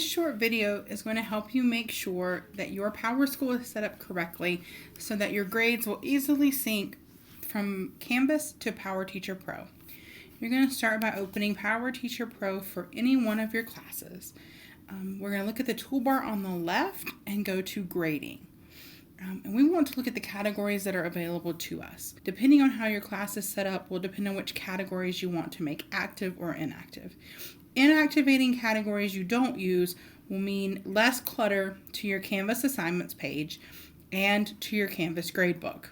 This short video is going to help you make sure that your Powerschool is set up correctly so that your grades will easily sync from Canvas to PowerTeacher Pro. You're going to start by opening PowerTeacher Pro for any one of your classes. We're going to look at the toolbar on the left and go to Grading. And we want to look at the categories that are available to us. Depending on how your class is set up will depend on which categories you want to make active or inactive. Inactivating categories you don't use will mean less clutter to your Canvas assignments page and to your Canvas gradebook.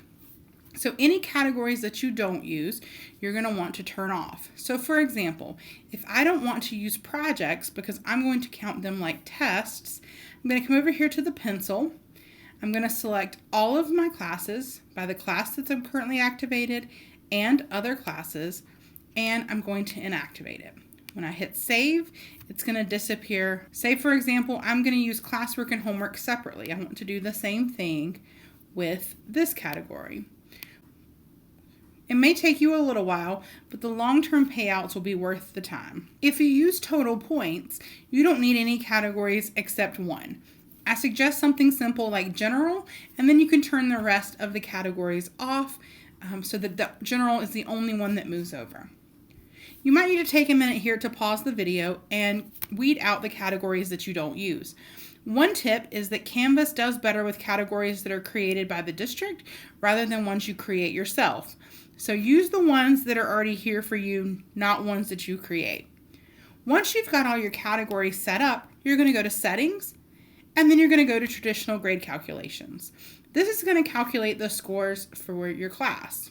So any categories that you don't use, you're going to want to turn off. So for example, if I don't want to use projects because I'm going to count them like tests, I'm going to come over here to the pencil. I'm going to select all of my classes by the class that's currently activated and other classes, and I'm going to inactivate it. When I hit save, it's going to disappear. Say for example, I'm going to use classwork and homework separately. I want to do the same thing with this category. It may take you a little while, but the long-term payouts will be worth the time. If you use total points, you don't need any categories except one. I suggest something simple like general, and then you can turn the rest of the categories off so that the general is the only one that moves over. You might need to take a minute here to pause the video and weed out the categories that you don't use. One tip is that Canvas does better with categories that are created by the district rather than ones you create yourself. So use the ones that are already here for you, not ones that you create. Once you've got all your categories set up, you're going to go to Settings, and then you're going to go to Traditional Grade Calculations. This is going to calculate the scores for your class.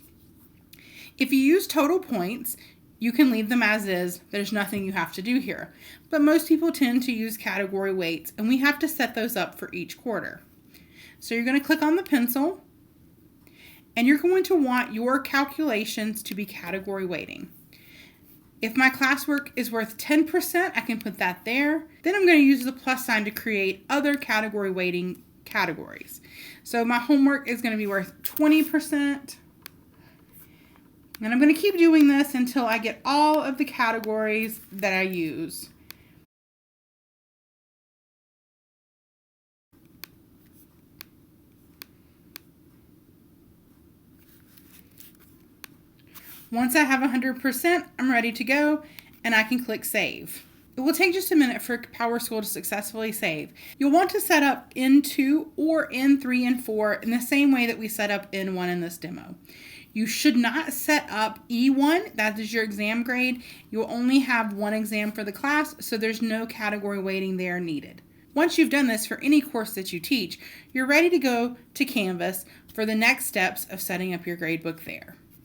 If you use total points, you can leave them as is. There's nothing you have to do here. But most people tend to use category weights, and we have to set those up for each quarter. So you're going to click on the pencil, and you're going to want your calculations to be category weighting. If my classwork is worth 10%, I can put that there. Then I'm going to use the plus sign to create other category weighting categories. So my homework is going to be worth 20%. And I'm going to keep doing this until I get all of the categories that I use. Once I have 100%, I'm ready to go, and I can click Save. It will take just a minute for Powerschool to successfully save. You'll want to set up N2 or N3 and 4 in the same way that we set up N1 in this demo. You should not set up E1, that is your exam grade. You'll only have one exam for the class, so there's no category weighting there needed. Once you've done this for any course that you teach, you're ready to go to Canvas for the next steps of setting up your gradebook there.